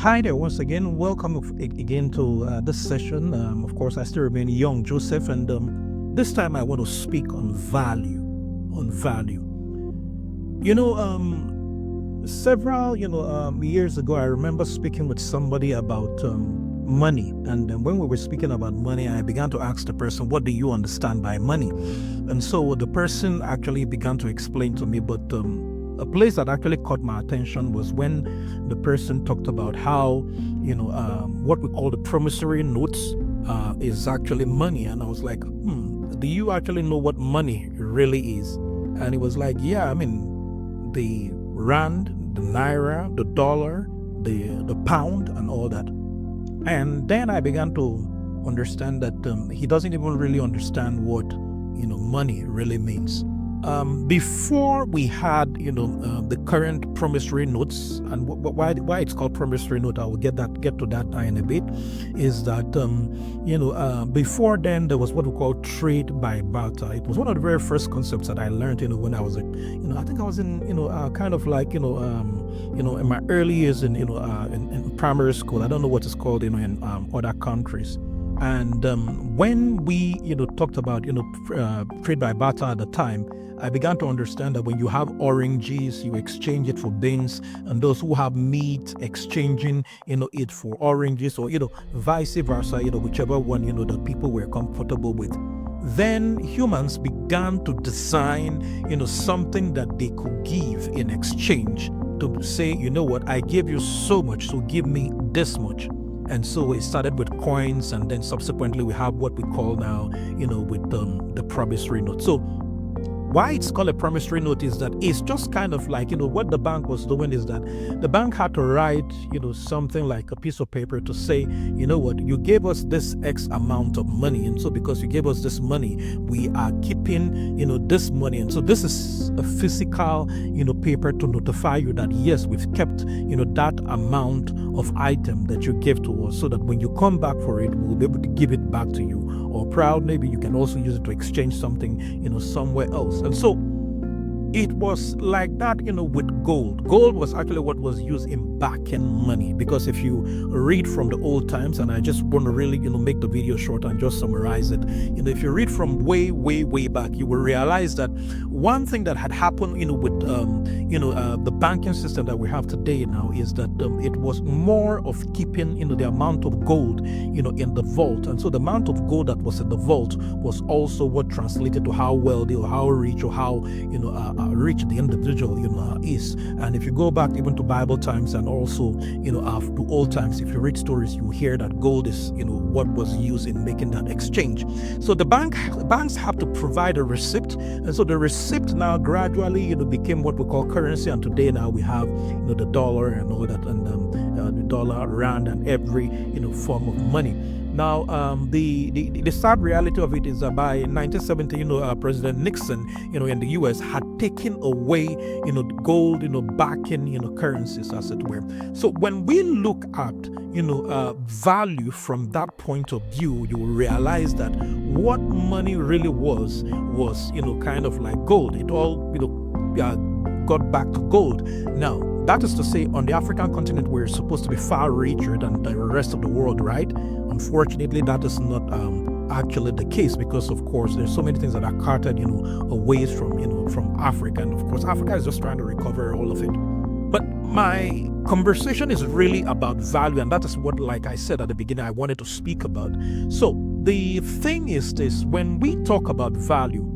Hi there, once again. Welcome again to this session. Of course, I still remain young, Joseph, and this time I want to speak on value. On value. Several years ago, I remember speaking with somebody about money, and when we were speaking about money, I began to ask the person, "What do you understand by money?" And so the person actually began to explain to me, but a place that actually caught my attention was when the person talked about how, what we call the promissory notes is actually money. And I was like, do you actually know what money really is? And he was like, yeah, I mean, the rand, the naira, the dollar, the pound, and all that. And then I began to understand that he doesn't even really understand what, money really means. Before we had, the current promissory notes, and why it's called promissory note, I will get to that in a bit, is that before then there was what we call trade by barter. It was one of the very first concepts that I learned, when I was, I think I was in, kind of like, in my early years in primary school. I don't know what it's called, in other countries. And when we, talked about, trade by barter at the time, I began to understand that when you have oranges, you exchange it for beans, and those who have meat exchanging, it for oranges, or, vice versa, whichever one, that people were comfortable with. Then humans began to design, something that they could give in exchange to say, what, I gave you so much, so give me this much. And so it started with coins, and then subsequently we have what we call now, with the promissory note. So why it's called a promissory note is that it's just kind of like, what the bank was doing is that the bank had to write, something like a piece of paper to say, what, you gave us this X amount of money. And so because you gave us this money, we are keeping, this money. And so this is a physical, paper to notify you that, yes, we've kept, that amount of item that you gave to us, so that when you come back for it, we'll be able to give it back to you. Or proud, maybe you can also use it to exchange something, somewhere else. And so it was like that, with gold. Gold was actually what was used in backing money, because if you read from the old times, and I just want to really, make the video short and just summarize it. If you read from way, way, way back, you will realize that one thing that had happened, with, the banking system that we have today now is that it was more of keeping, the amount of gold, in the vault. And so the amount of gold that was in the vault was also what translated to how wealthy or how rich or how, rich the individual is. And if you go back even to Bible times, and also to old times, if you read stories, you hear that gold is what was used in making that exchange. So the banks have to provide a receipt, and so the receipt now gradually became what we call currency. And today now we have the dollar and all that, and the dollar, rand, and every form of money. Now, the sad reality of it is that by 1970, President Nixon, in the U.S. had taken away, gold, backing, currencies, as it were. So when we look at, value from that point of view, you will realize that what money really was, kind of like gold. It all, got back to gold. Now, that is to say, on the African continent, we're supposed to be far richer than the rest of the world, right? Unfortunately, that is not actually the case, because, of course, there's so many things that are carted, away from Africa. And, of course, Africa is just trying to recover all of it. But my conversation is really about value, and that is what, like I said at the beginning, I wanted to speak about. So the thing is this: when we talk about value,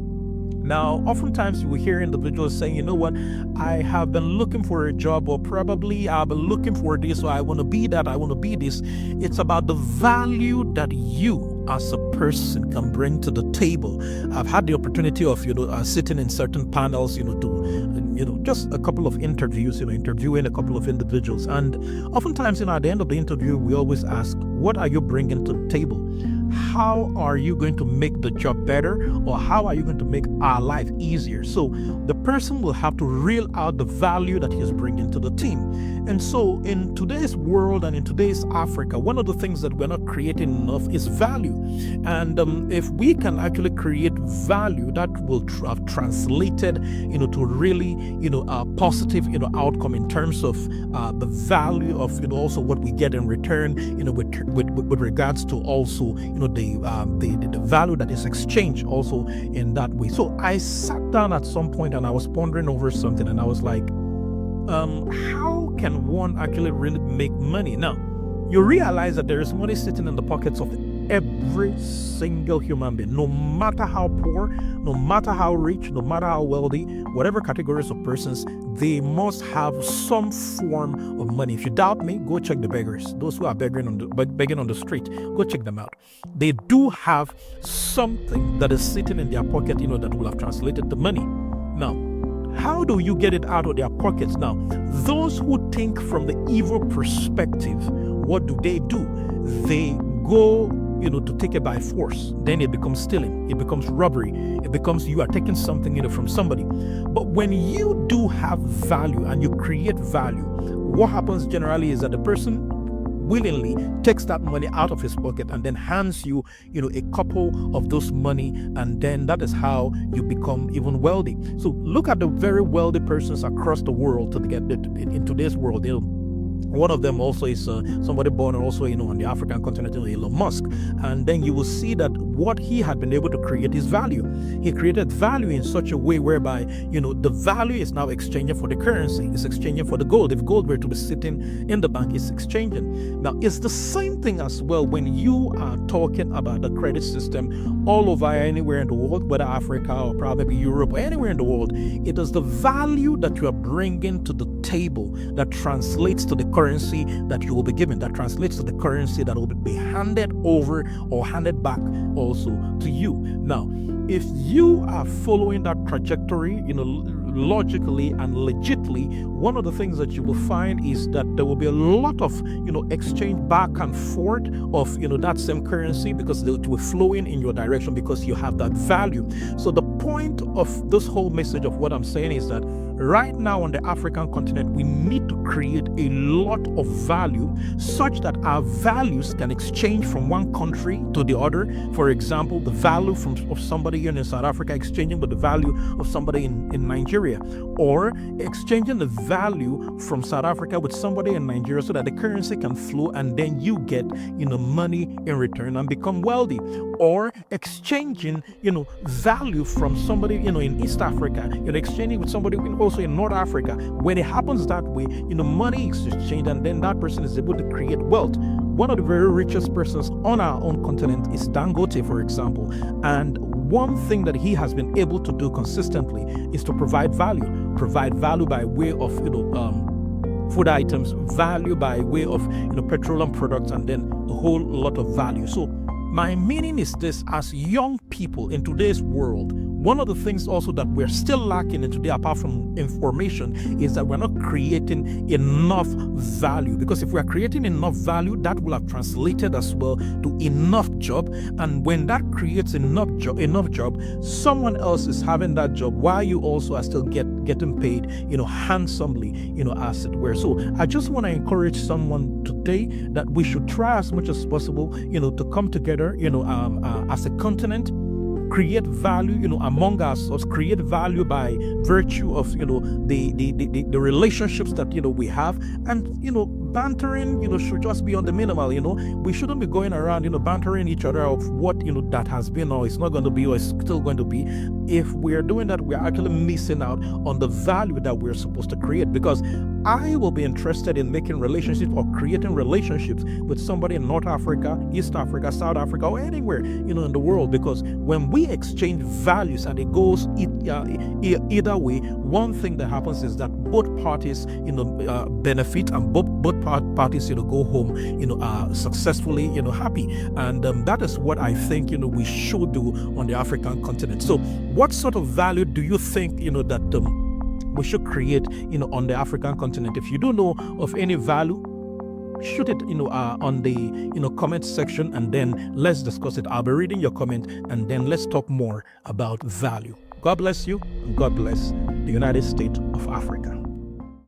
now, oftentimes you will hear individuals saying, what, I have been looking for a job, or probably I've been looking for this, or I want to be that, I want to be this. It's about the value that you as a person can bring to the table. I've had the opportunity of, sitting in certain panels, to, just a couple of interviews, interviewing a couple of individuals. And oftentimes, at the end of the interview, we always ask, what are you bringing to the table? how are you going to make the job better, or how are you going to make our life easier? So the person will have to reel out the value that he's bringing to the team. And so in today's world and in today's Africa, one of the things that we're not creating enough is value. And if we can actually create value, that will have translated, to really, a positive, outcome in terms of the value of, also what we get in return, with regards to also, the value that is exchanged also in that way. So I sat down at some point and I was pondering over something, and I was like, how can one actually really make money? Now, you realize that there is money sitting in the pockets of every single human being, no matter how poor, no matter how rich, no matter how wealthy, whatever categories of persons, they must have some form of money. If you doubt me, go check the beggars. Those who are begging on the street, go check them out. They do have something that is sitting in their pocket, that will have translated the money. Now, how do you get it out of their pockets? Now, those who think from the evil perspective, what do? They go, to take it by force. Then it becomes stealing. It becomes robbery. It becomes you are taking something, from somebody. But when you do have value and you create value, what happens generally is that the person willingly takes that money out of his pocket and then hands you, a couple of those money, and then that is how you become even wealthy. So look at the very wealthy persons across the world in today's world. One of them also is somebody born also, on the African continent, Elon Musk. And then you will see that what he had been able to create is value. He created value in such a way whereby, the value is now exchanging for the currency. It's exchanging for the gold. If gold were to be sitting in the bank, it's exchanging. Now, it's the same thing as well when you are talking about the credit system all over anywhere in the world, whether Africa or probably Europe or anywhere in the world. It is the value that you are bringing to the table that translates to the currency that you will be given, that translates to the currency that will be handed over or handed back also to you. Now, if you are following that trajectory, logically and legitly, one of the things that you will find is that there will be a lot of, exchange back and forth of, that same currency, because it will flow in your direction because you have that value. So the point of this whole message of what I'm saying is that right now on the African continent, we need to create a lot of value such that our values can exchange from one country to the other. For example, the value of somebody in South Africa exchanging with the value of somebody in Nigeria, or exchanging the value from South Africa with somebody in Nigeria so that the currency can flow and then you get, money in return and become wealthy. Or exchanging, value from somebody, in East Africa, exchanging with somebody also in North Africa. When it happens that way, money is exchanged and then that person is able to create wealth. One of the very richest persons on our own continent is Dangote, for example. And one thing that he has been able to do consistently is to provide value by way of, food items, value by way of, petroleum products, and then a whole lot of value. So my meaning is this: as young people in today's world, one of the things also that we're still lacking in today, apart from information, is that we're not creating enough value. Because if we're creating enough value, that will have translated as well to enough job. And when that creates enough job, someone else is having that job while you also are still getting paid, handsomely, as it were. So I just want to encourage someone today that we should try as much as possible, to come together, as a continent, create value, among ourselves, create value by virtue of, the relationships that, we have. And, bantering, should just be on the minimal, we shouldn't be going around, bantering each other of what, that has been or it's not going to be or it's still going to be. If we're doing that, we're actually missing out on the value that we're supposed to create. Because I will be interested in making relationships or creating relationships with somebody in North Africa, East Africa, South Africa, or anywhere, in the world. Because when we exchange values and it goes either way, one thing that happens is that both parties, benefit, and both parties, go home, successfully, happy. And that is what I think, we should do on the African continent. So what sort of value do you think, that we should create, on the African continent? If you don't know of any value, shoot it, on the, comment section, and then let's discuss it. I'll be reading your comment, and then let's talk more about value. God bless you, and God bless the United States of Africa.